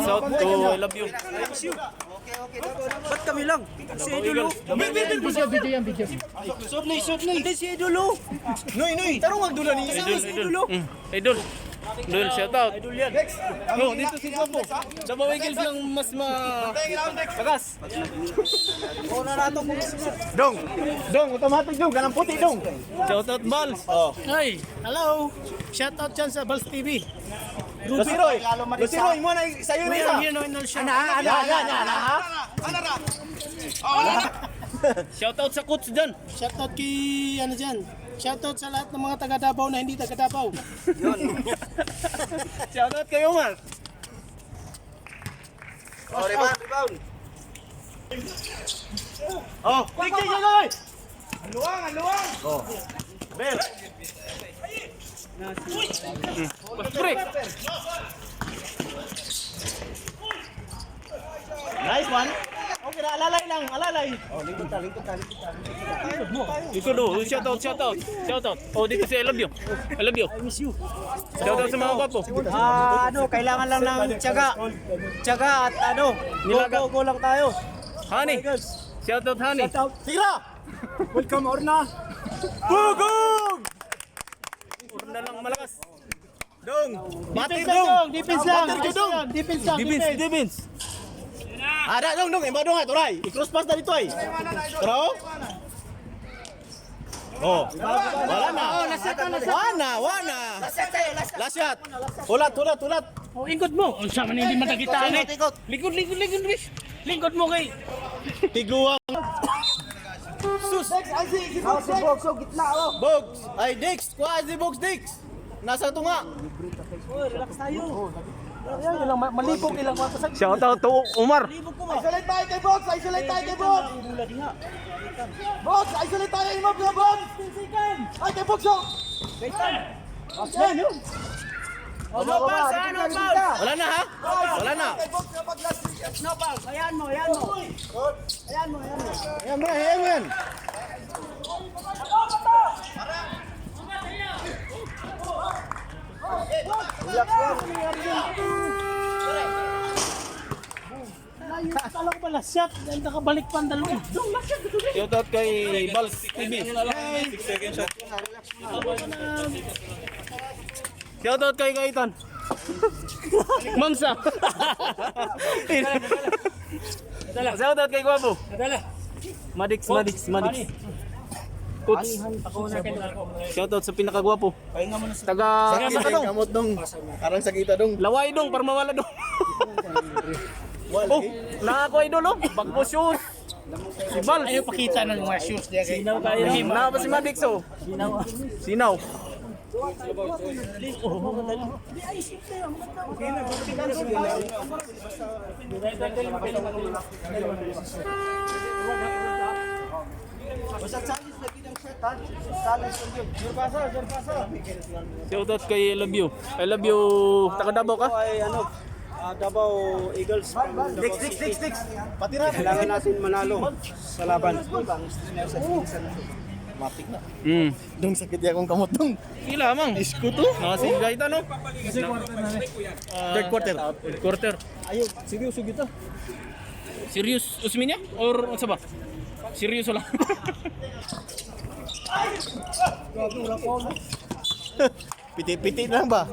South to I love you. Ba't kami lang? Si Idolo. Suot na. Hindi si Idolo. Noy. Tarong magdula ni isa. Si Idolo. Idol. Idol, shout out. Idol yan. No, dito si Guapo. Davao Eagles lang mas tagas. Una na itong Dong, automatic dong, ganang puti dong. Shout out Balls. Hey, hello. Shout out dyan sa Balls TV. Lusiroy mo na sa'yo na isa. Shout out sa coach dyan. Shout out kay ano dyan. Shout out sa lahat ng mga taga Davao na hindi taga Davao. Shout out kayo, Mar. rebound. Tigil. Aluwang. Bel. Break. Nice one. Okay na, alalay lang, alalay. Ikaw do, shout out. Oh, dito si I love you. I love you. I miss you. Shout out sa mga Guapo. Kailangan lang ng tiyaga at go lang tayo. Honey. Shout out Honey. Tira! Welcome, Orna. Bugog! Orna lang malakas. Dong! Defense Dong! lang, defense lang. Bater ka, Dong! Defense lang. Defense. Dong, imo dong aturay. I-cross pass na dito ay. Pero? Wala na. Wana. Last shot. Ulat. Oh, ingkod mo. Oh, siya man hindi matagitaan eh. Lingkod. Lingkod mo kay. Tigluwang. Box. Ay, Dix. Kuha si Box, Dix. Nasa tunga. Malipog ilang mga pasag. Shout out to Umar. Isolate tayo kay Box. Box, isolate tayo kay Box. Ay, kay Box. No foul. Wala na ha? Wala na. No foul. Ayan mo. Ayan mo yan. Kala ko pala shot. Dahil nakabalik pa ang dalawa. Shout out kay Balls TV. Shout out kay Kaitan. Mangsa. Shout out kay Guapo. Madix. Coach. Shout out sa pinakagwapo. Taga Sakit kamot dong. Arang sakita dong. Laway dong para mawala dong. Oh, nakakuha idol oh. Bagbo shoes. Si Bal. Ayaw pakita ng mga shoes niya kay. Na ba si Madix oh? Sinaw. Shout out kay I love you. I love you. Taga Davao ka? Davao Eagles. Dix. Patira. Kailangan natin manalo sa laban. Matik na. Dong Sakit ya akong kamot dong. Ila mang. Isko to. Si Gaita no. Third quarter. Ayun, seryoso kita. Serius Usminya or sa ba? Serius lang. Piti lang ba?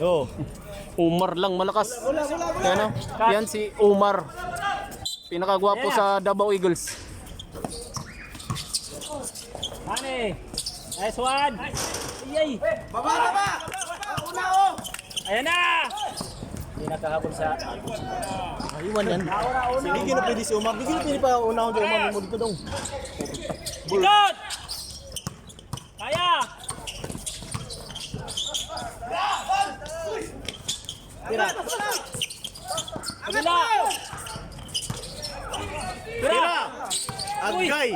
Oo. Umar lang malakas. Ano? Yan si Umar. Pinakagwapo sa Davao Eagles. Honey. Nice one. Yay. Baba! Una oh! Ayan na. Hindi nakahabol sa Aywan yan. Sige na pwede si Umar. Bigil pa unahon si Umar mo dito dong. Ikot! Kaya! Tira! Kabila! Tira! Agay!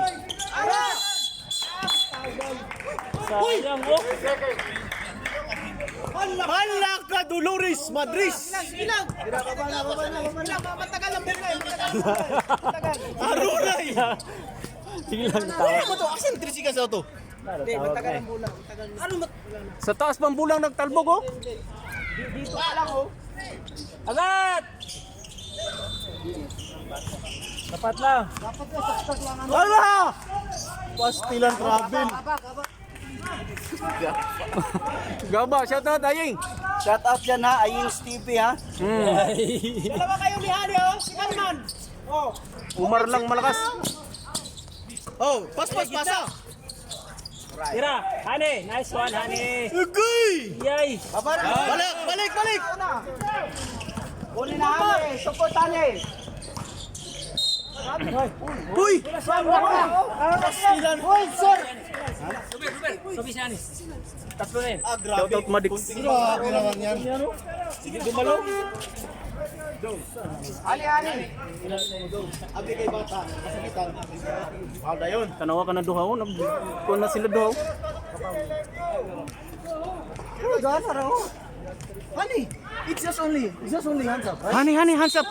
Sayang oh! Malaka Dolores Madrid! Ilang! Matagal lang Arunay! Sige lang Ano mo to? Asan trisiga sa to? Matagal ang bulang. Sa taas pang bulang nagtalbog oh. Dito pa lang oh. Agad! Dapat lang. Wala! Pastilan travel. Gaba, shout out Aying. Shout out dyan ha, Aying Stevie ha. Dalawa kayo ni Hani oh. Si Hanman. Oh. Umar lang malakas. Oh, pasa. Tira, Hani. Nice one, Hani. Agay! Yay! Balik. Uli na Hani, support Hani. Uy! Pastilan. Uy, sir. Sabi si Hani. Tatlo na yun. Ah, Shout grabe. out Madix. Grabe naman yan. Sige, gumalo. Hani, Hani. Abi kay bata. Kasakitan. Wala yun. Tanawa ka na duhaw, nagkuha na sila duhaw. Oh, gana raw. Hani, it's just only hands up, right? Hani, hands up.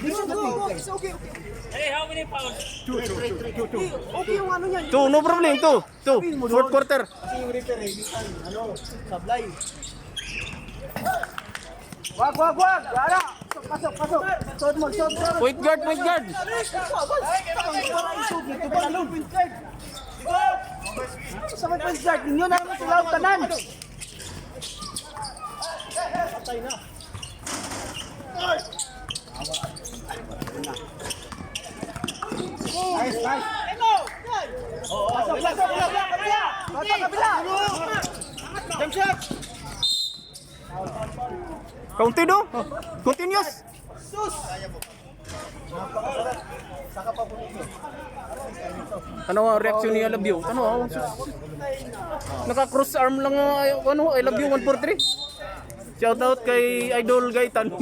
It's okay. Hey, how many fouls? Okay yung ano niyan. Two, no problem. Two. Fourth quarter. Kasi yung referee, sablay. Wag. Gana. Pasok. Sod. Point guard. Sa may point guard, ninyo na naman sila ang tanan. Patay na. Nice. Pasok. Kabila. Jump shot. Continue. Continuous. Ano ang reaction ni I love you? Ano ang naka-cross arm lang ano, I love you 143. Shout out kay Idol Gaitan.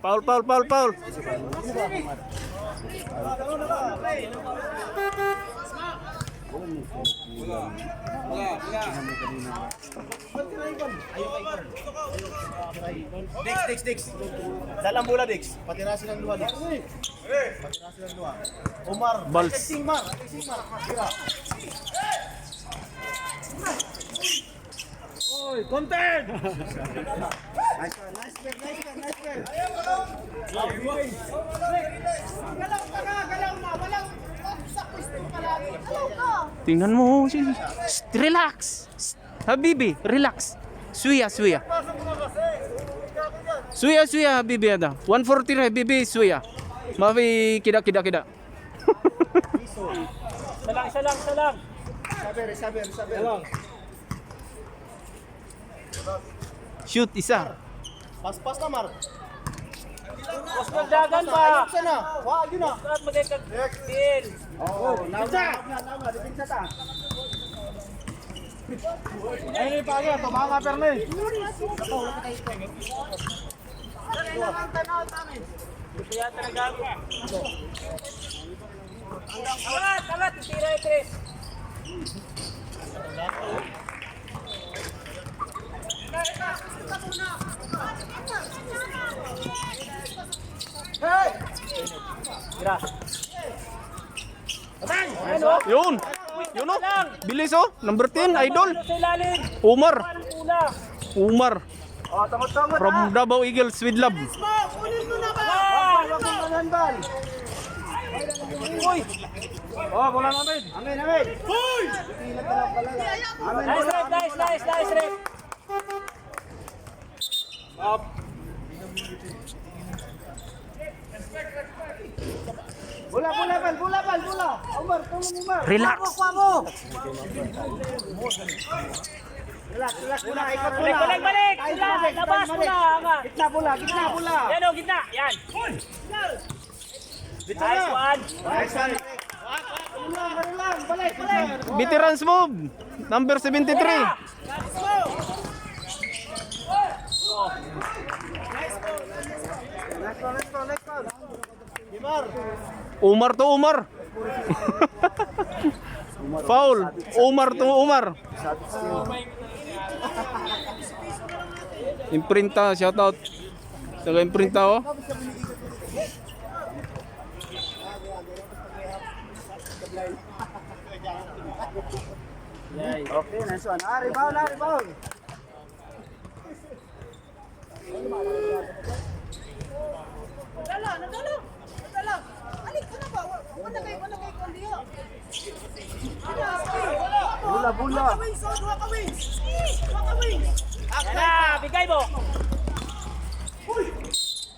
Foul. Dex. Dalang bola, Dex. Patirasin ng luha, Dex. Omar. Balls. Singmar. Tira. Oy, content! Tingnan mo. Relax. Habibi, relax. Suya. Suya Habibi ada. 140 Habibi Suya. Mafi kida. Isa lang. Saber. Shoot isa. Pas na, Mar. Mas magdagan pa. Sana. Wag yun na. At magkakagpil. Ayun yung pagi. Tumama perle. Kaya talaga ako. Alat. Tira yung tres. Tira. Yun oh. Bilis oh. Number 10, Idol. Sa ilalim. Umar. Una. From Davao Eagles with love. Uy. Oh, bola namin. Amin. Nice rep. Bola. Umar, tulong Umar. Relax. Relax muna, ikot muna. Balik. Sila, labas muna. Angat. Gitna bola. Yan o, gitna. Yan. Nice one. Balik. Veterans move. Number 73. Let's go. Umar to Umar. Foul. Umar to Umar. Imprinta, shout out. Taga imprinta oh. Okay, nice one. Rebound, rebound. Bola. Yan, bigay mo.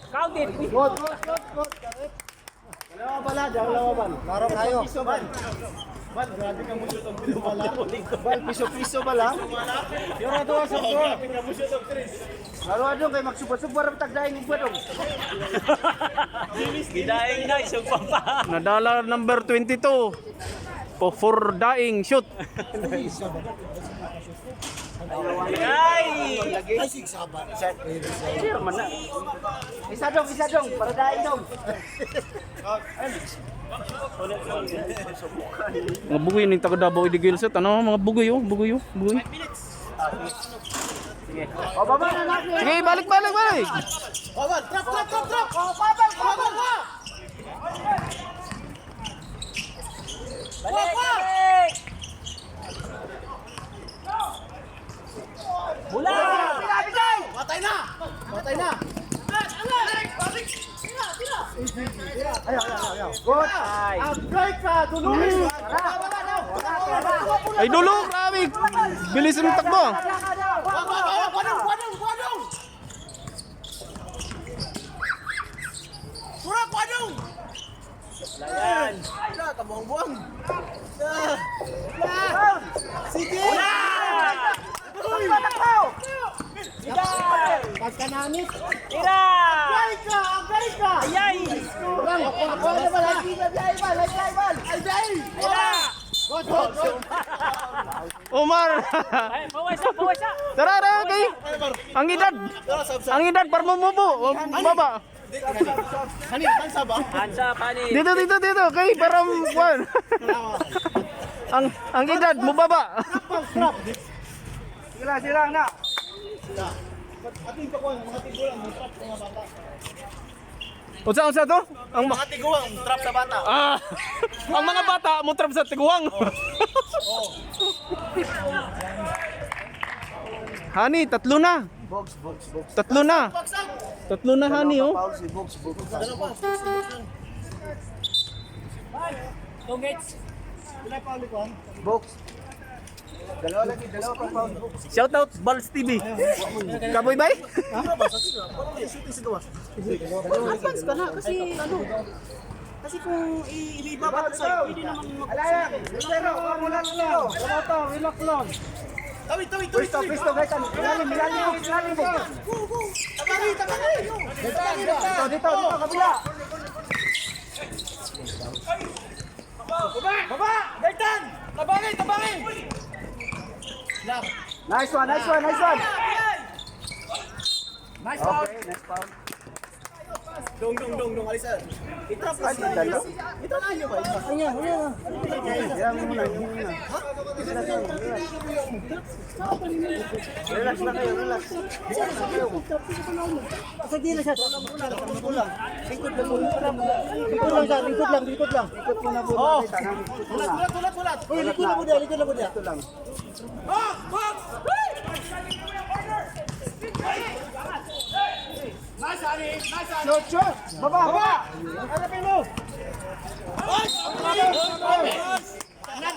Count it. Good. Dalawa ba? Laro kayo. Bal, grabe ka mo shoot ang pinabala. Bal, piso-piso ba lang? Yura doon sa goal. Grabe ka mo shoot ang Chris. Laro adong kay magsubar-subar ang tagdaing mo dong. Gidaing na, isog pa pa. Nadala number 22. For dying shoot. Ay! Sir, man na. Isa dong, para daing dong. Mga bugoy ning taga Davao Idigil set. Ano mga bugoy oh, bugoy. O, baba na natin. Sige, balik. Bawal, trap. O, babal. Balik! Bola! Bigay! Matay na. Ayaw. Good. Upgrade ka, dulungin. Ay dulo, grabe. Bilis ng takbo. Wadong. Surak, wadong. Layan! Wala, kabuang-buang. Sige. Pagkananit. Tira! Upgrade ka. Ayay! Ako na ba? Lagi na bal. Tira! Umar. Ay, pawasa! Tara, okay. Ang edad para mumubo. Baba. Hanin, hansa ba? Hansa, panin! Dito, okay, para one. ang edad mo baba. Silang na. Ating pa ko, mga tigulang, mga trap sa mga bata. Unsa to? Ang Mga tigulang, trap sa bata. ang mga bata mo trap sa tiguang. Hani, tatlo na. Box. Tatlo na hani oh. Paul si box. Two gates! Box. Dalawa pa Paul. Shout out Balls TV. Kaboy bay? Advance ka na kasi kasi kung ibaba sa pwede naman mag-alaya. Pero wala lang. Relax lang. Tawid. Pisto guys. Ilalim mo. Tabari. Dito kabila. Baba! Gaitan! Tabari! Nice one. Nice foul. Nice foul. Dong, alisan. Itrap kasi dalo. Ito na nyo ba? Yan muna. Relax na kayo. Sige na siya. Likod lang. Likod muna po. Tulat. Uy, likod na po dyan. Ito lang. Shot. Baba. Harapin mo.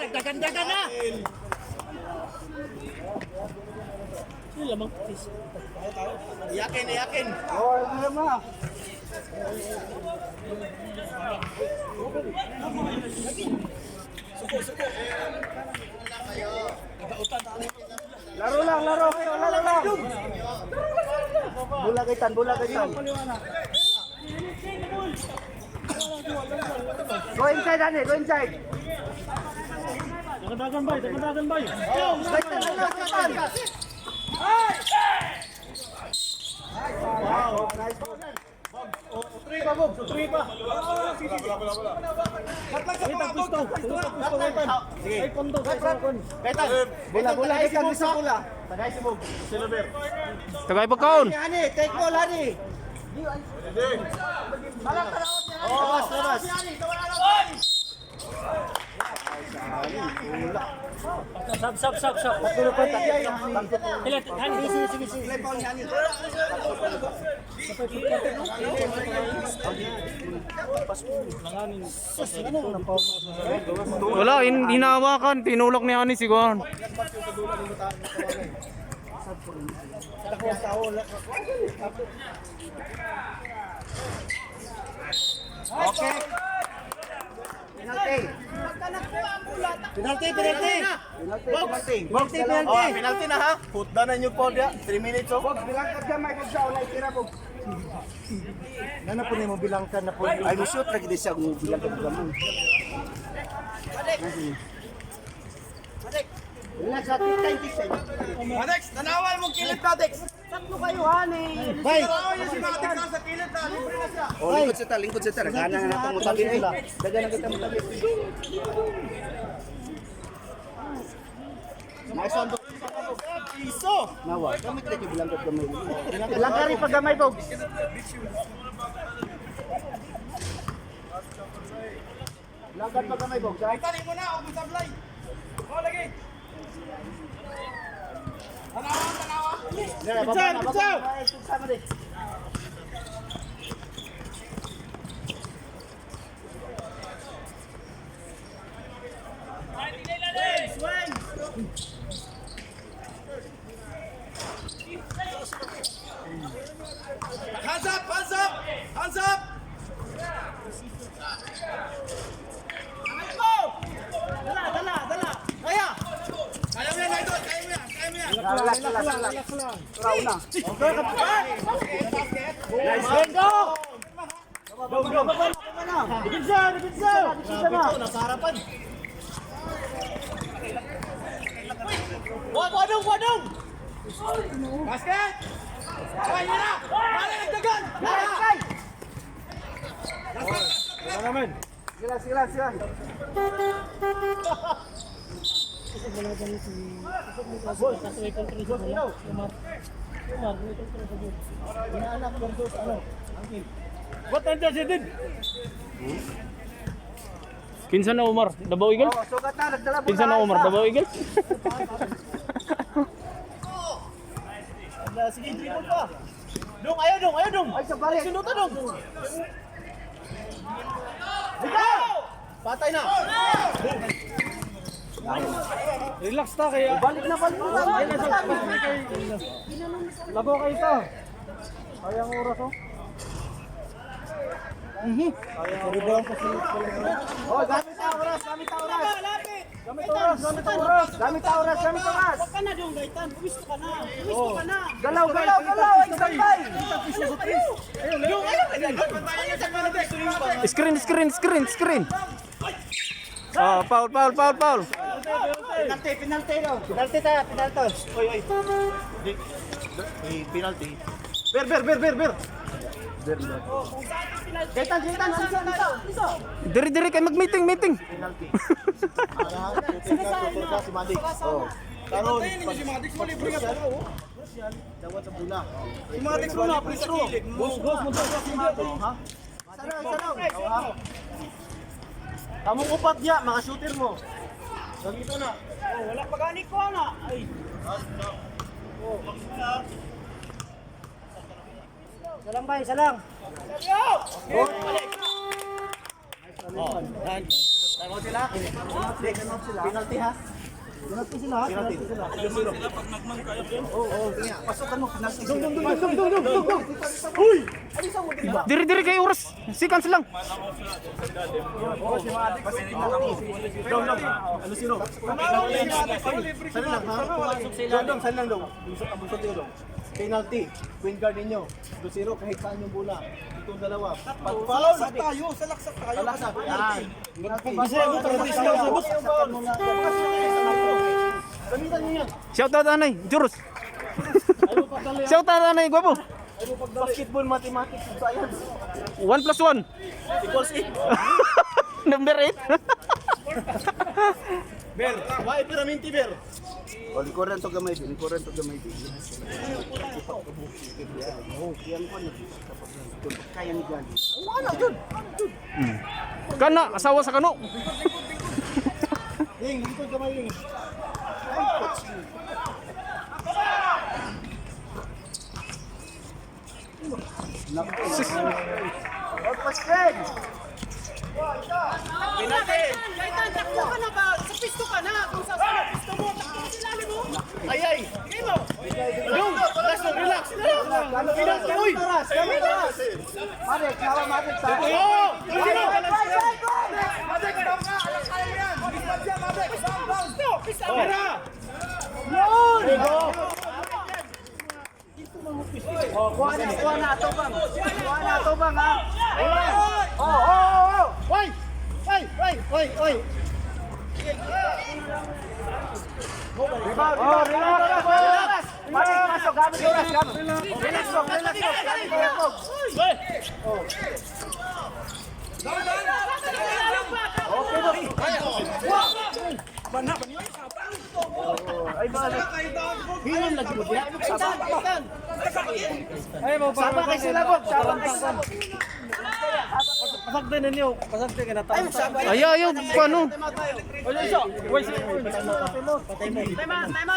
Nagdagan na! Iyakin. Oh, ano naman. Laro kayo, laro lang. Bulagaitan. Go inside. Dagan bay! Wow, nice ball. Three pa. Bola, ikan bisa bola. Tagay si Mog. Silver. Tagay pagkaon. Hani, take ball, Hani. Labas. Sab. Tatlo pa tayo. Ilan, hani. Sige. Paul ni Hani. Wala, hinawakan. Tinulak ni Ani siguro. Okay. Penalty. Penalty na ha. Put down na niyo po dia. 3 minutes oh. Bilang ka gamay kag sa ulay tira po. Nana po nimo bilang ka na po. Ay mo shoot lagi di siya mo bilang ka gamay. Relax at 10. Madex, tanawal mo kilid Madex. Tatlo kayo, honey. Bay. Si Madex sa kilid na libre na siya. Oh, lingkod sa ta. Gana na natong mutabi ay. Daga na kita mutabi. Nice one. Iso. Nawa. Gamit lagi bilang ka gamay. Bilang ka rin pag gamay bog. Langkat pag gamay bog. Tani mo na og sablay. Oh lagi. Tanawa. Bitsaw. Sama deh. Hands up. Dala. Kaya mo yan, Idol. Kaya mo yan. Relax lang. Turaw na. Okay, kapatid. Nice one, go! Go. Dipinsa na. Nasa harapan. Wadong. Basket! Kaya nyo na! Bala nagdagan! Kaya! Wala naman. Sila. What anda si Din? Kinsa na Umar? Davao Eagles? Sugat na, nagdala po Kinsa na Umar? Davao Eagles? Sige, dribble pa. Ayaw dong. Ay, sa balik. Sinuto dong. Ikaw! Patay na. Relax ta kaya. Balik na. Labo kayo ito. Sayang oras oh. Rebound pa sila. Oh, gamit ang oras. Gamit ang oras. Huwag ka na doon, Gaitan. Gusto ka na. Galaw. Ay, sabay. Screen. Ah, foul. Penalty. Oy. Penalty. Ber. Gaitan. Diri kay mag-meeting. Penalty. Si Madik. Oh. Karon, si Madik mo libre nga po. Dawat sa bula. Si Madik mo na free throw. Ha? Sarang. Kamong upat niya, mga shooter mo. Dito na. Wala pa gani ko na. Ay. Salang bay. Tama sila. Penalty ha. Penalty sila. Pasukan mo. Uy! Diri kay oras. Seconds lang. Down. Ano sino? Saan lang ha? Saan lang daw? Penalty. Queen guard ninyo. 2-0 kahit saan yung bola. Itong dalawa. Pag-foul. Salaksak tayo. Salaksak. Yan. Gamitan nyo yan. Shout out anay, Jurus. Shout out anay, guwapo. Basketball, mathematics, science. 1 plus 1. Equals 8. Number 8. Ber, why piraminti ber? O, likuran to gamay din. Oh, yan ko na. Kaya ni Gali. Ano dun? Kana, asawa sa kano. Ling, likod gamay ling. Pasken! Kaitan, takbo ka na ba? Sa pisto ka na. Kung sa pisto mo, takbo ka sila mo. Ay! Game mo. Dong! Relax! Uy! Matik, sama Matik sa akin. Kuha na ato bang. Kuha na ato bang ha. Oy! Oy! Relax! Matik, pasok, gamit oras, gamit. Relax lang, gamit oras. Ay, balik. Hinom lagi mo. Sama kay sila, Bob. Sama kay sila, Bob. Pasagdan ninyo. Pasagdan ka na tayo. Ayaw, paano?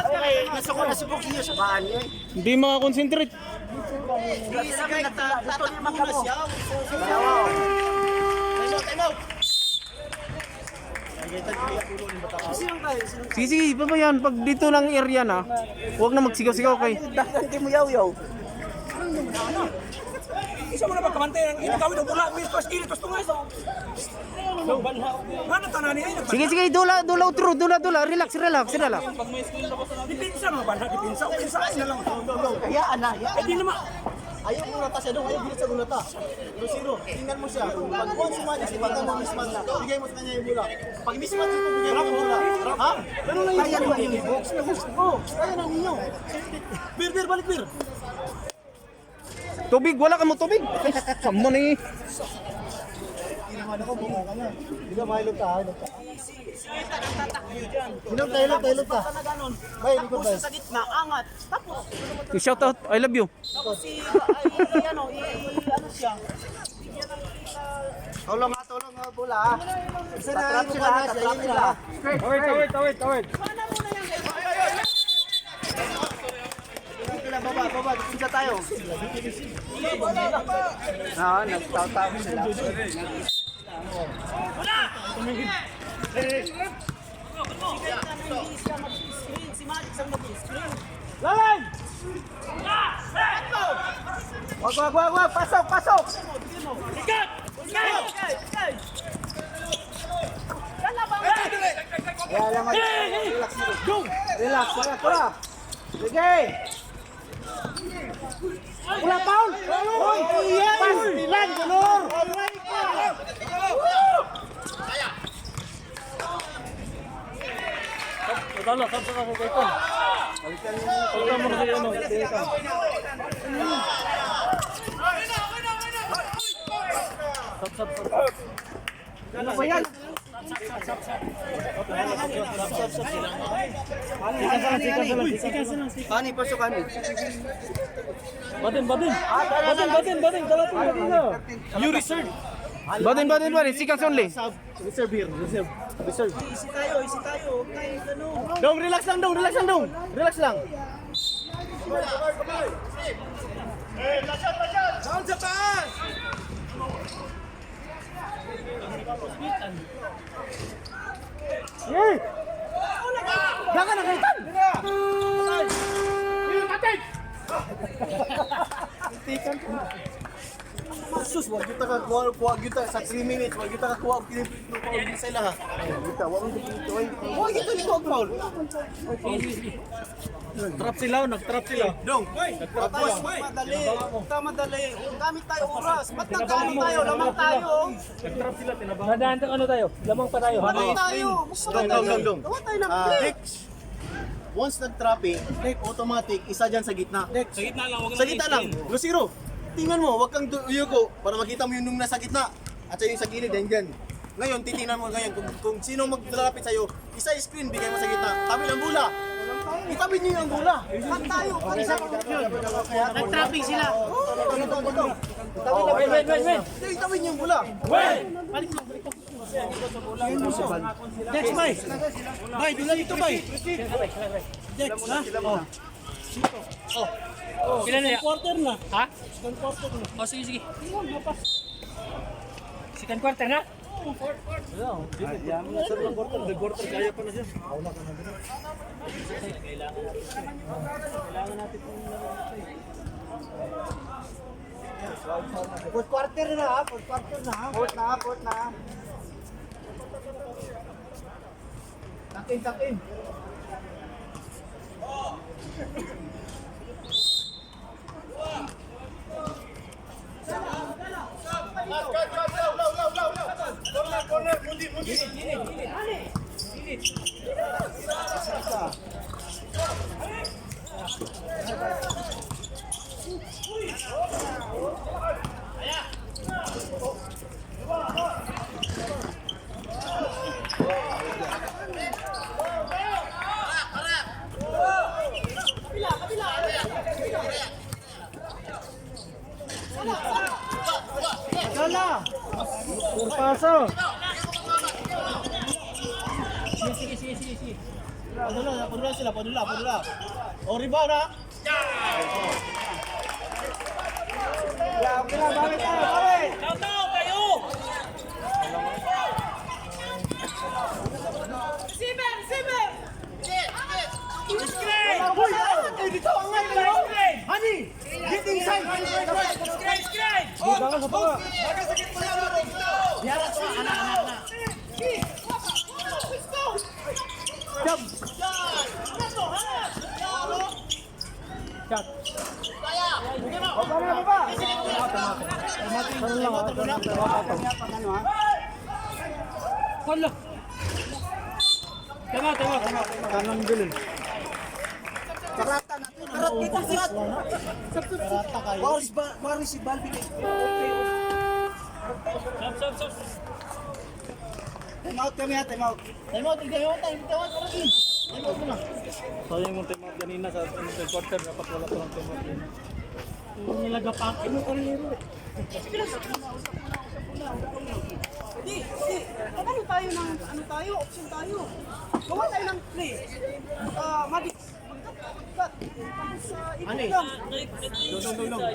Okay, gusto ko nasubok niyo sa bahan niyo. Hindi makakonsentrate. Sige, nagtato niya muna siya. Time out! Sige, pa ba yan? Pag dito lang area na, huwag na magsigaw-sigaw kay. Dagan mo yaw-yaw. Isa mo na pagkamantay ang inagawin ng bula, may pas kilit, pas tungas. Ano tanani ay Sige, dula, relax. dipinsa mga banha, dipinsa, pinsa na lang. Kaya ana, Eh di naman, ayaw mo nata siya doon, ayaw bilit sa gulata. Zero, tingnan mo siya. Pag once mo si bata mo mismatch na, bigay mo sa kanya yung bola. Pag mismatch mo, bigay mo yung bola. Ha? Ganun lang yung kaya yung box na gusto ko. Kaya na ninyo. Bir, balik bir. Tubig, wala ka mo tubig. Sama na eh. Tinaman ako, buka ka na. Hindi ka mahilot ka, hilot ka. Hilot ka. Bay, likod bay. Sa gitna, angat. Tapos, Shout out, I love you. tapos ano siya. Tulong nga bola ha. Tatrap sila ha, tatrap sila ha. Tawid. Paano muna yan kayo? Sila baba, dipinsa tayo. Nagtaw-taw sila. Si Matic ang mag-screen. Lalan! Wag, pasok! Kaya lang relax, wala. Sige! Wala Paul! Hoy! Pas! Milan! Ganun! Talo, sa ka kay Kon. Palitan mo na sa ano, Teka. Sap. Ano ba yan? Kani, pasok kani. Badin. Dalat mo dito. You reserve. Badin, seconds only. Reserve here, reserve. Easy tayo. Tayo, ano. Dong, relax lang. Relax lang. Down sa taas! Baka nakaitan! Sus, wag kita ka kuha kita sa 3 minutes, wag kita ka kuha kinipin sa ilaha. Kita, wag kita oy. Wag kita ni Paul. Nagtrap sila. Dong. Tapos, madali. Gamit tayo oras. Ba't naggamit tayo? Lamang tayo. Nagtrap sila, tinabahan. Nadaan ano tayo? Lamang pa tayo. Lamang tayo. Dong. Gawa tayo ng play. Once nag-traffic, automatic, isa dyan sa gitna. sa gitna lang, wag Sa gitna lang. Lusiro. Tingnan mo, wag kang uyuko para makita mo yung nung nasa gitna. At sa'yo yung sa gilid, dyan. Ngayon, titingnan mo ngayon kung sino maglalapit sa'yo. Isa screen, bigay mo sa gitna. Tabi ng bula. Itabi niyo yung bola. Cut tayo. Kanisa ko yun. Nag-traffic sila. Dito. Itabi niyo yung bola. Balik mo. Dex, bay. Bay, dulan ito, bay. Dex, ha? Ilan na yan? Quarter na. Ha? Second quarter na. Oh, sige, sige. Second quarter na? Fourth quarter na ha. Fourth quarter na ha. Fourth na. Takin. Gala. Paso. Sige. Padula sila. O, rebound ha. Okay na, bawit tayo. Tao, kayo! Dito ang ngay kayo. Honey, get inside. Baka sa baka. Shot. Baba. Hala. Tama. Kanang bilin. Karata natin. Karata kayo. Baris si Balbi. Stop. Time out kami ha, time out. Time out muna. Sayang yung time out kanina sa third quarter. Dapat wala ko ng time out. Yung nilagapak. Ano ka rin yun? Hindi. Ano tayo? Option tayo. Gawa tayo ng play. Madix. Cut. Tapos ikot lang.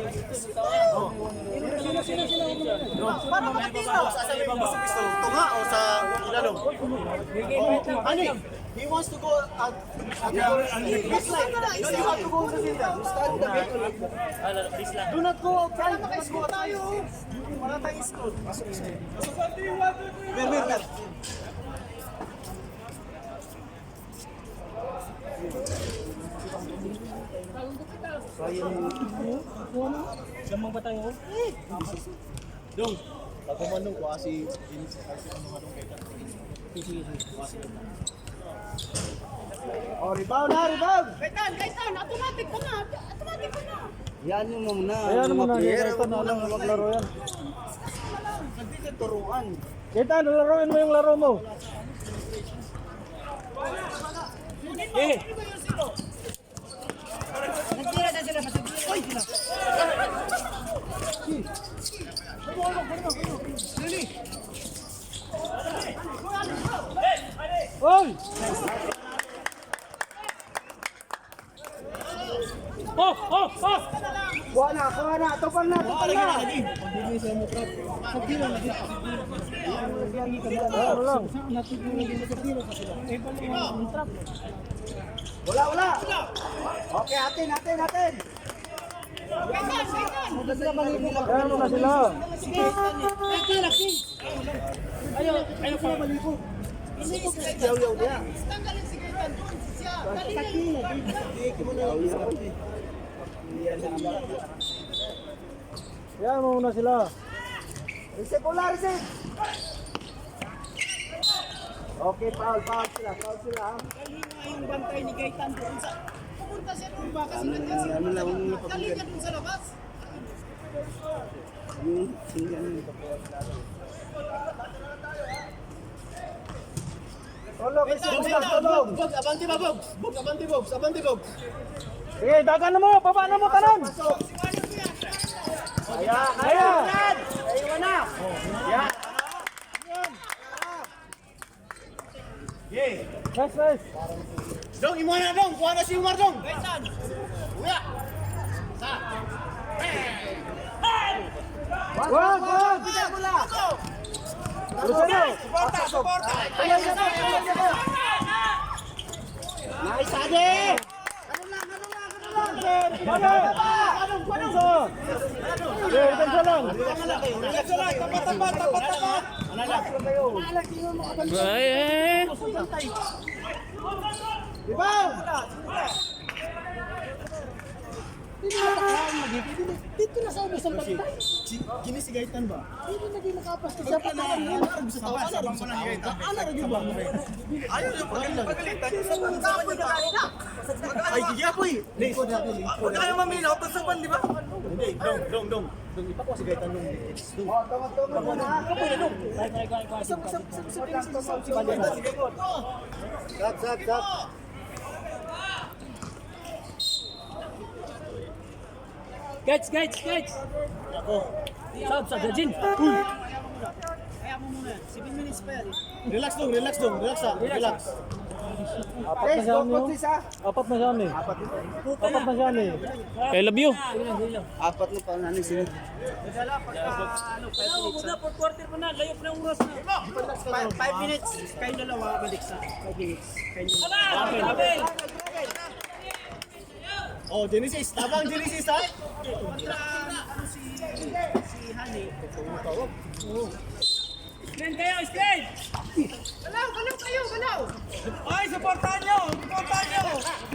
Para makatira. Tunga o sa ilalong? Ani, he wants to go at this line. No, you have to go to the center. Stand the gate. Do not go outside. Para maka-score tayo. Wala tayong score. Ver. Lamang ba tayo? Dong, ako manong ko kasi Oh, rebound. Kaitan. Automatic ko na. Yan yung muna. Ayan mo na. Ito na lang maglaro yan. Nagbitin turuan. Kita, laruin mo yung laro mo. Oy! Kuha na. Tupang na. Laro lang. Wala. Okay, atin. Ayan mo na sila. Yaw dia. Tanggalin si Kaitan. Siya. Ayan mo na sila. Reset. Okay, foul sila. Galing nga yung bantay ni Kaitan doon sa... Pupunta siya doon ba? Kasi nandiyan siya. Galing ka doon sa labas. Bog, abanti ba, Bog? Bog, abanti, Bog. Abanti, Bog. Sige, dagan na mo, baba na mo, tanan. Kaya. Iwan na. Nice. Dong, imo na, Dong. Kuha na si Umar, Dong. Uya. Wag. Bisa bola. Suporta! Nice, Ade. Ay. Dito na sa ubos ang bantay. Gini si Gaitan ba? Hindi naging makapas ka sa patahan. Ano sa tawa? Ano sa Gaitan? Ano rin ba? Ayaw yung pagalitan. Ay, gigya po eh. Huwag kayo maminaw. Pagsaban, di ba? Hindi, dong. Dong, ipakuha si Gaitan nung Sap. Guys! Sa Gajin! Kaya mo muna, 7 minutes pa yan. Relax dong. Relax. Apat na siya ni. I love you. Apat na pa nanin sila. Dala pagka, 5 minutes. Muna, 4 quarter pa na, layo pa ng oras na. 5 minutes, kayo dalawa, balik sa 5 minutes. Abel! Oh, Genesis. Tabang Genesis, ha? Si Hani. Screen kayo, screen! Balaw! Ay, supportahan nyo!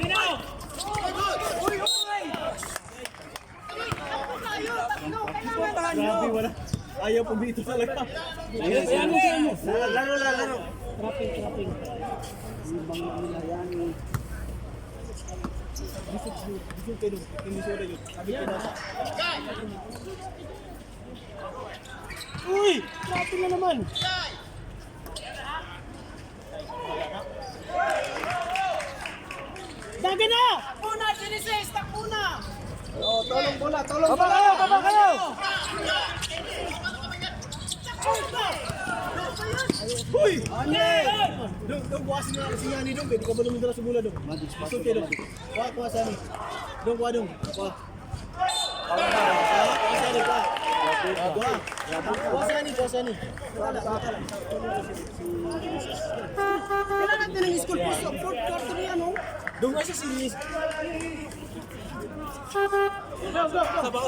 Linaw! Supportahan nyo! Grabe, wala. Ayaw po dito talaga. Laro. Trapping. Uy! Grabe na naman. Dagan na! Takuna, Genesis! Takuna! Oh, tolong bola. Baba kayo. Uy! Dong, buwasin na si Yani dong. Pwede ka ba lumindala sa bola dong? Masunti dong. Kuha sa ni. Dong, kuha dong. Kuha sa ni. Kailangan natin ng school po sa 4th quarter niya, no? Dong, nasa si Sabaw.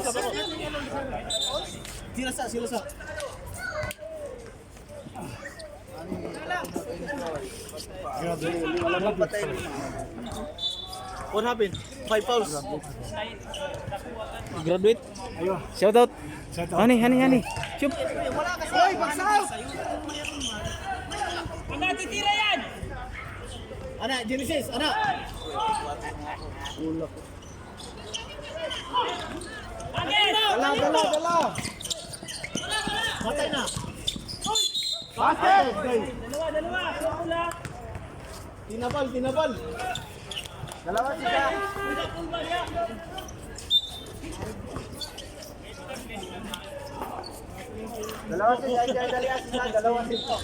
Sila sa. What happened? 5 fouls. Graduate. Shout out. Hani. Chup. Hoy, bagsaw! Ana, titira yan! Anak, Genesis, anak. Again! Dala. Matay na. Basket! Dalawa! Pula! Tinabal. Dalawa sila. Dalawa sila.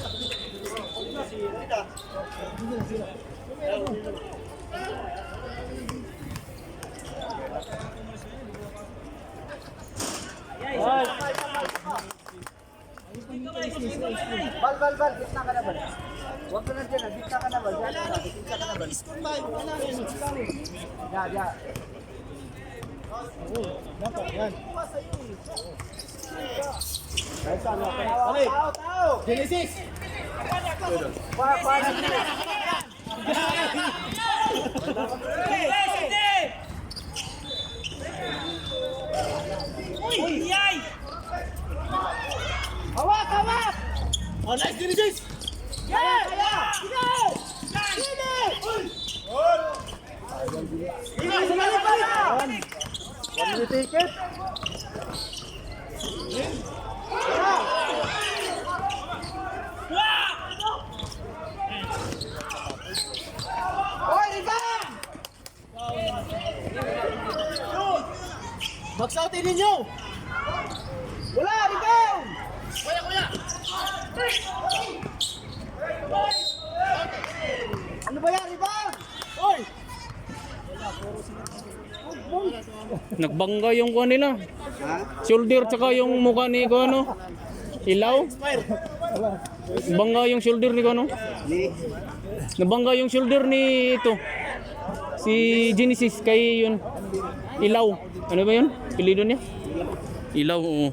Bal, gitna ka na bal. Huwag ka na dyan, gitna ka na bal. Gitna ka na bal. Ya. Yan. Tao. Genesis. Yay! Hawak! Oh, nice, Genesis. Ticket. ninyo! Wala, rebound! Ano ba yan, rebound? Oy! Nagbangga yung kuha nila. Shoulder tsaka yung mukha ni ko ano. Ilaw. Bangga yung shoulder ni ko ano. Nabangga yung shoulder ni ito. Si Genesis kay yun. Ilaw. Ano ba yun? Pilido niya? Ilaw, oo.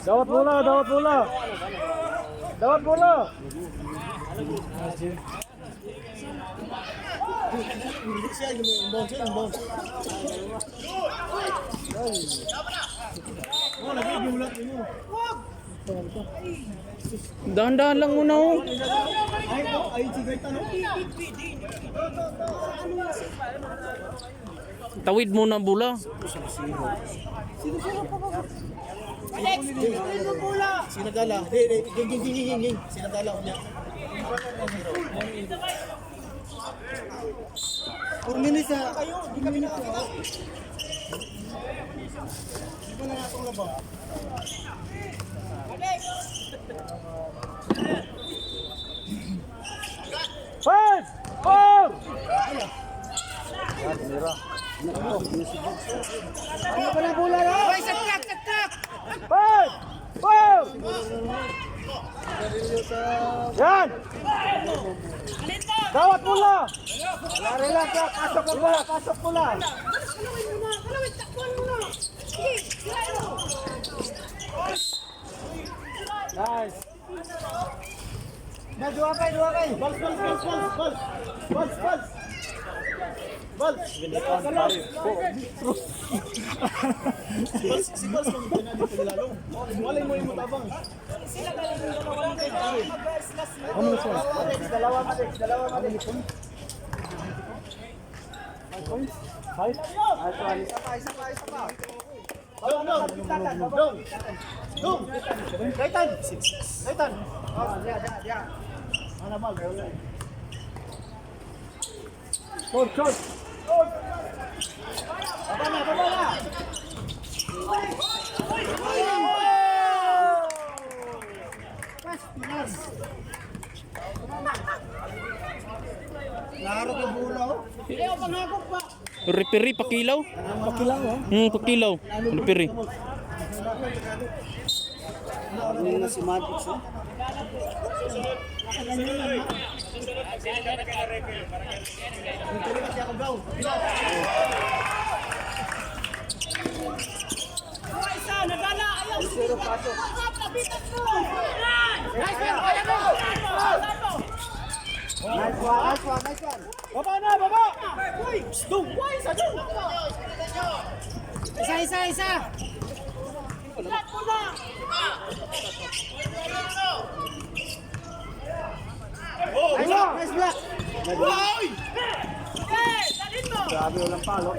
Dawat bola, dawat bola. Dawat bola. Dahan-dahan lang muna oh. Tawid muna ang bola. Sinadala. Sinadala ko niya. 4 minutes na. 4 minutes na. Di ba na natong labaw? Pass! Foul! Ano pa na bola na? Pass! Foul! Yan! Dawat bola! Relax ka. Pasok ko bola. Pasok bola. Nice! Na, dua kay. Bals. Si Bals kung pinali ko nilalong. Walay mo yung matabang. Dalawa mati. Isa pa. Dong. Kaitan. Oh, dia. Mana mal? Shot! Baba na. Pas. Laro ka bola. Ayaw pangakot pa. Referee pakilaw. Pakilaw. Referee. Ano na si Maddox? Nice one. Baba! Isa. Nice block. Grabe, walang palo.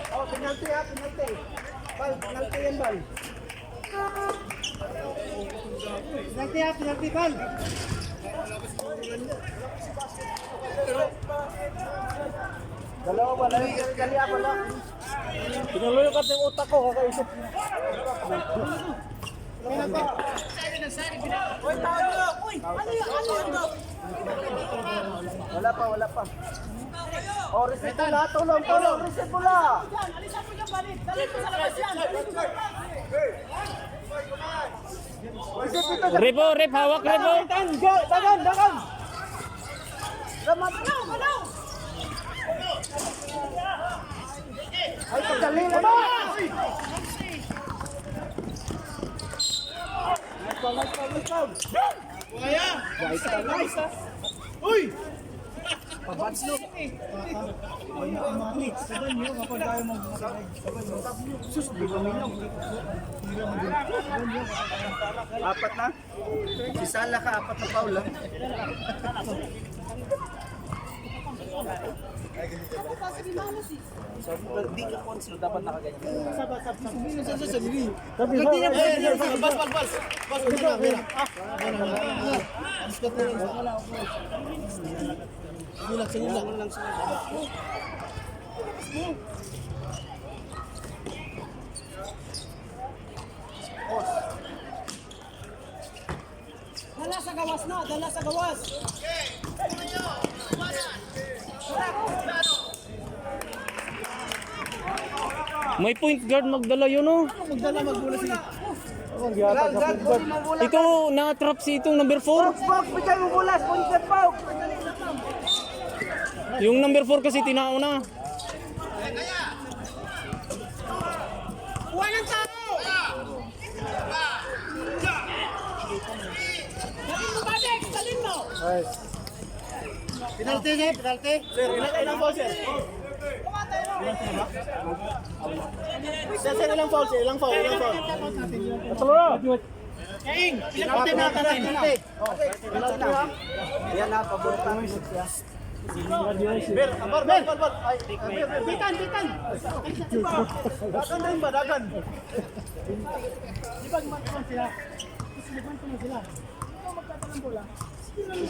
Oh, penalty. Bal, penalty yan, bal. Penalty, bal. Dalawa ba? Gali ako lang. Pinaloy ka ng utak ko, kakaisip. Wala pa. Oh, reset mo lahat. Tulong. Reset mo lahat. Rep hawak rebo. Dagan. Lamat. Ay, pagdali na ba? Nice one. Apat na? Si Sala ka, apat na foul lang. So, di ka konsil, dapat nakaganyan. Dala sa gawas na, dala sa gawas. May point guard magdala yun oh. Magdala magmula siya. Ito, na-trap si itong number 4. Box, bigay mo bulas, punset Box. Yung number 4 kasi tinao na. Walang tao! Dalin mo, Badex! Dalin mo! Penalty, penalty. Sir, ilang foul, sir? Sir, ilang foul, sir? Ilang foul? Kaing! Penalty na, penalty. Yan na, paborito mo siya. Ber, bar. Ay, Bitan! Bitan! dagan rin ba? Dagan. Di ba gumantuan sila? Kasi gumantuan sila. Ikaw magtatalang bola. Ay,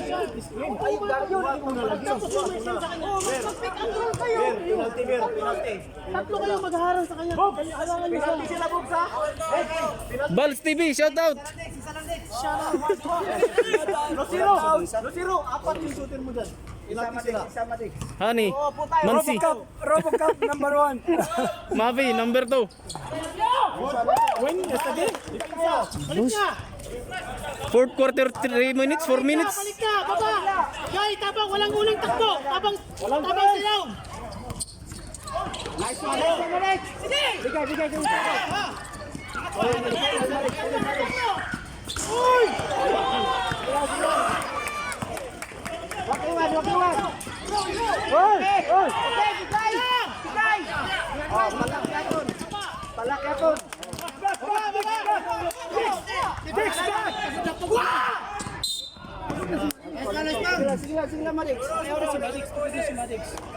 gagawa ko na lang. Tapos yung may sa kanya. Mag-pick and roll kayo! Penalty. Tatlo kayo magharang sa kanya. Halangan niyo siya. Sila, Bogs, ha? Balls TV, shout out. Lucero, apat yung shooter mo dyan. Penalty sila. Honey, Mansi, RoboCup number 1. Mavi, number 2. Win, yesterday. Balik ka! Fourth quarter, 3 minutes, 4 minutes. Balik ka! Baba! Guy, tabang! Walang unang takbo! Tabang silaw! Nice one, Alex. Sige! Bigay. Uy! Wag iwan. Bigay. Oh, palak yaton. Sige lang, Madix.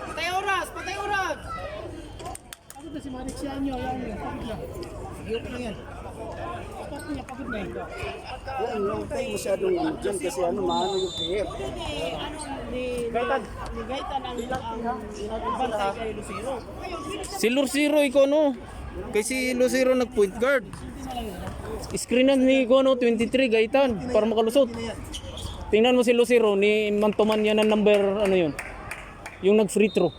Patay oras! Patay oras! Pagod na si Marik siya nyo. Pagod na. Hiyok lang yan. Pagod niya, pagod na. Yan, yung tayo masyadong dyan kasi maano yung kihip. Ni Gaitan ang bantay kay Lucero. Si Lucero, ikaw no. Kasi Lucero nag-point guard. Screenan ni Kono 23 Gaitan para makalusot. Tingnan mo si Lucero ni Mantoman yan ang number ano yun. Yung nag-free throw.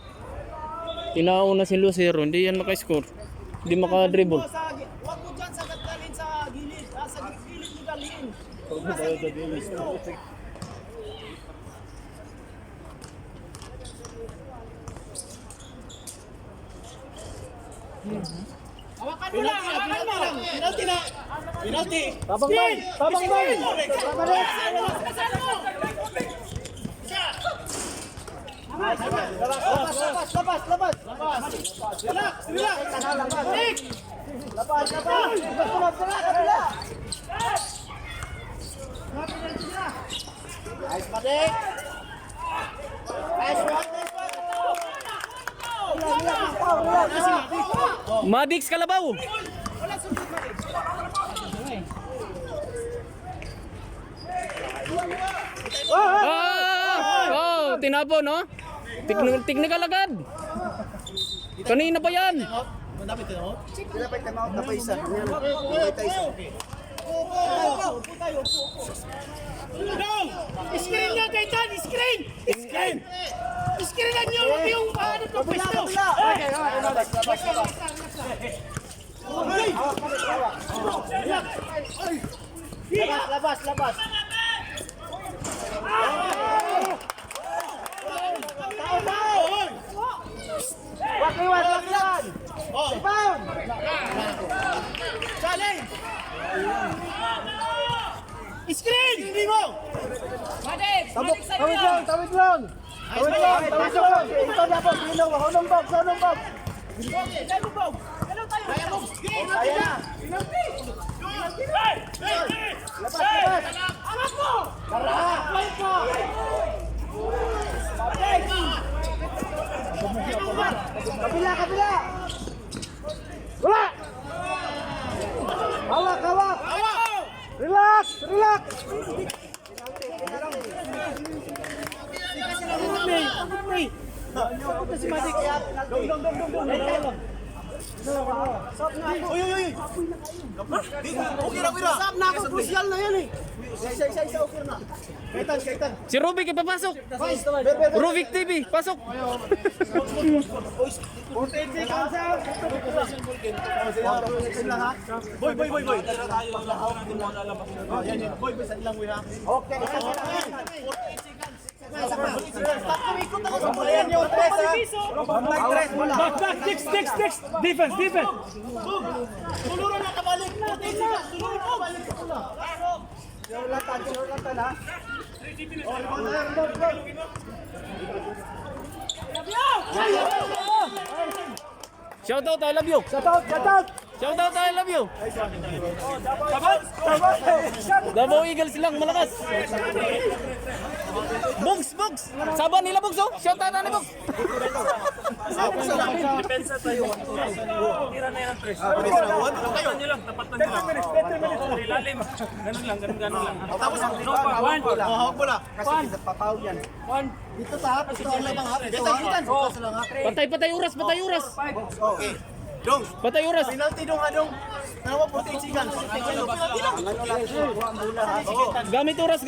Tinauna si Lucero, hindi yan maka-score. Hindi maka-dribble. Huwag mo dyan sa dalhin sa gilid. Sa gilid mo dalhin. Hawakan mo lang! Hawakan mo! Penalty na. Penalty. Tabang bay! Labas. Nice, Madix. Nice one. Madix Kalabaw. Oh, tinapo no? Technical agad. Kanina pa yan. Dapat time out na pa isa. May tayo isa. Screen nyo, Gaitan! Screen! Screenan nyo! Huwag yung paano ng pwesto! Labas. Wag iwan. Rebound. Challenge! Screen! Hindi mo! Tawid lang. Tawid lang. Ito na po. Sino? Hunong bag. Hunong bag. Kaya na. Labas. Kabila. Wala. Hawak. Relax. Stop na ako, crucial na yan eh. Isa, okay na. Kaitan. Si Rubik ipapasok. Rubik TV, pasok. 48 seconds out. Boy. Boy, saan lang mo yan? Okay. Ayan yung tres ha. Back, next. Defense. Tuluran na kabalik. 48 seconds. Tuluran na kabalik. Surlatan ha. Shout out, I love you. Shout out. Shout out, I love you. Davao Eagles lang, malakas. Bugs. Saban nila Bugs, oh. Shout out ni Bugs. Depensa tayo. Tira na yan ang tres. Tapatan nyo lang. 30 minutes. Ilalim. Ganun lang. Tapos hawak bola. Kasi papaw yan. Dito sa hap, ito ang labang hap. Patay oras. Okay. Dong. Patay oras. Penalty dong adong. Nawa 48 seconds. Gamit oras.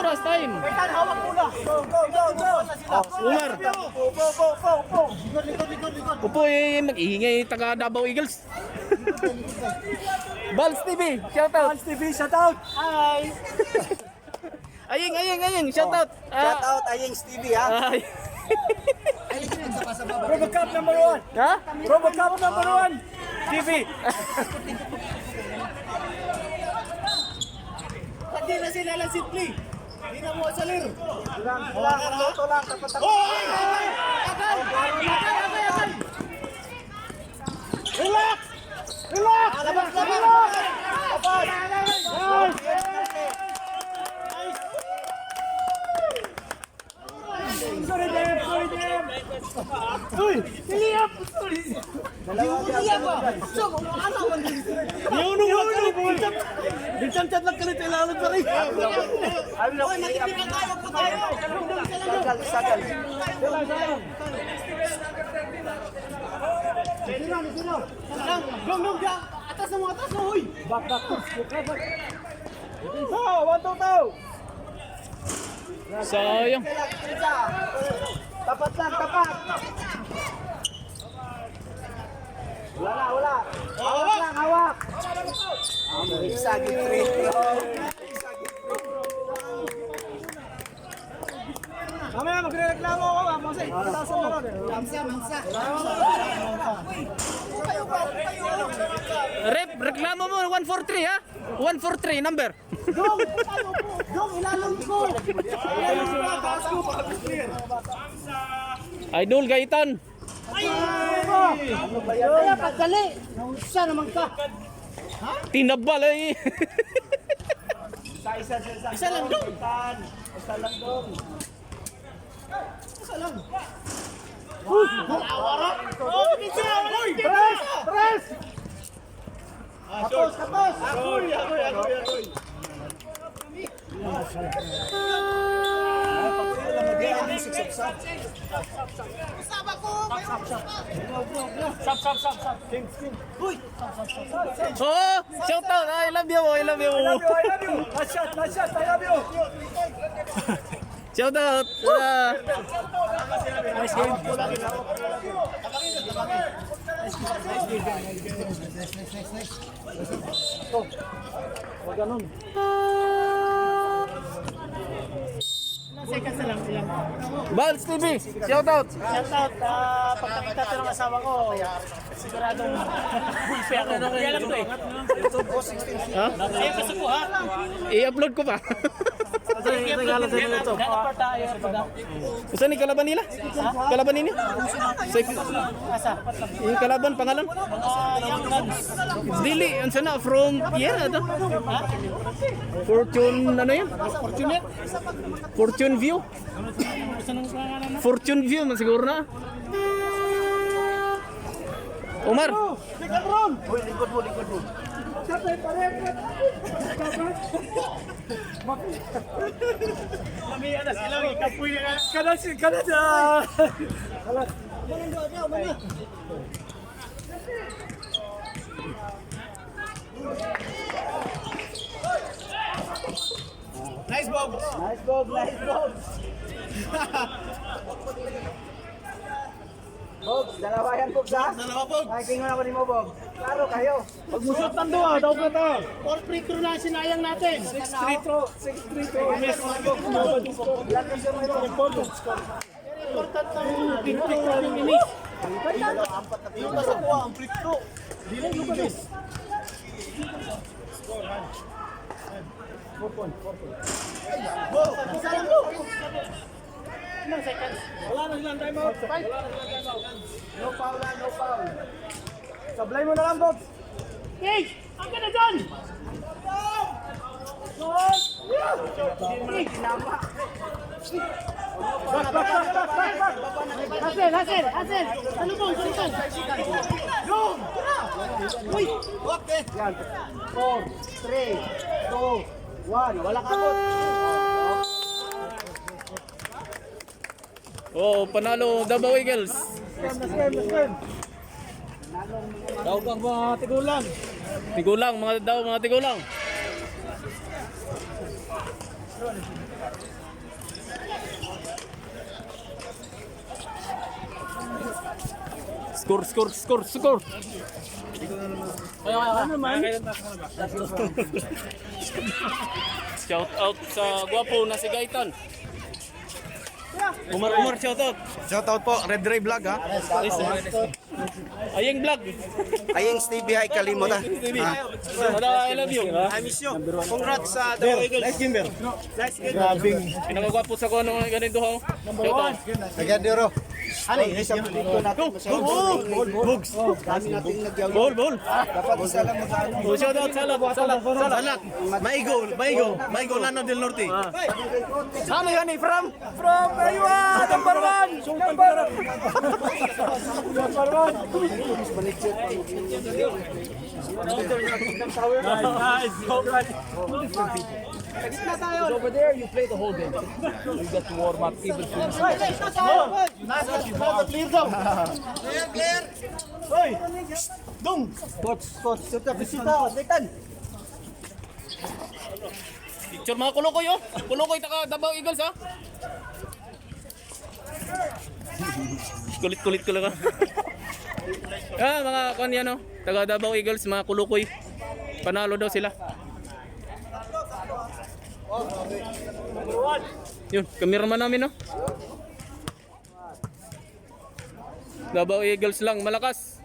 Oras, time. Hawak bola. Go. Umar. Go. Likod. Upo mag-iingay taga Davao Eagles. Balls TV, shout out. Hi. Aying, shout out. Shout out Ayeng Stevie ha. Ay. Robocop number 1. Ha? Robocop number 1. TV. Hindi na sila lang simple. Hindi na mo salir. Lang. Relax. Labas. Sorry, damn. Uy, Liam. Dichat lang kalit ilalog pa rin. Oy, matitipan tayo po tayo. Sagal. Sino? Dong, atas na mo, huy. Back. One, two. Sayang. Tapat. Wala. Hawak. Isagit free. Mamaya magreklamo ako, Mose. Tasan mo ron. Mangsa. Reklamo mo 143 ha? 143 number. Dong, ilalong ko. Idol Gaitan. Kaya pagdali. Nausa naman ka. Tinabal eh. Isa lang dong. Press! Kapos! Agoy! Oh, shout out. I love you. Last shot, I love you! Shout out. Nice game. Huwag ganun. Seconds na lang sila. Balls TV. Shout out. Pag nakita ito ng asawa ko, siguradong bulpe ako. Alam ko eh. Ha? Ayun kasi po ha. I-upload ko pa. Saan yung kalaban nila? Kalaban nila? Yung kalaban, pangalan? Dili, yan sana, from Pierre, ito? Fortune, ano yan? Fortune View? Fortune View, man siguro na. Omar! Uy, likod mo. Nice, Bob. Bob, dalawa yan, Bob, ha? Dalawa, Bob. Ay, kingon ako ni mo, Bob. Klaro kayo. Pag musot ng duwa, daw ka ta. All free throw na sinayang natin. 6-3 to. Yes, Bob. Ilan kasi mo ito? Important ang free throw yung inis. Apat na pino. Sa kuha, ang free throw. Wala na silang time out. No foul. Sablay mo na lang, Bob. Hey! Ang ka na dyan! Hazel! Salubong! Uy! Okay. Yan. 4, 3, 2, 1. Wala ka, Bob. Oh, panalo Davao Eagles. Daw bang mga tigulang. Tigulang, mga tigulang. Score. Shout out sa gwapo na si Gaitan. Umar, shout out. Shout out po, Red Ray Vlog, ha? Ayeng vlog. Ayeng Stevie, hi kalimot, ha? I love you. I miss you. Congrats sa Davao Eagles. Nice game, Pinakagwapo sa kuno ganito ho. Shout out. Agadero. Ano, isa mo dito natin. Bugs. Dami natin nagyaw. Ball. Dapat isa lang mag-ano. Oh, shout out Salat. Maigo Lano del Norte. Ano yan eh, from Aywa! Number 1! Over there, you play the whole game. You get to warm up even to Coach, suta bisita. Dekan. picture mga Kulukoy oh. Kulukoy taka Davao Eagles ha. Kulit ko lang ah. Mga kon yan oh. Taga Davao Eagles, mga Kulukoy. Panalo daw sila. Yun, cameraman namin no. Davao Eagles lang, malakas.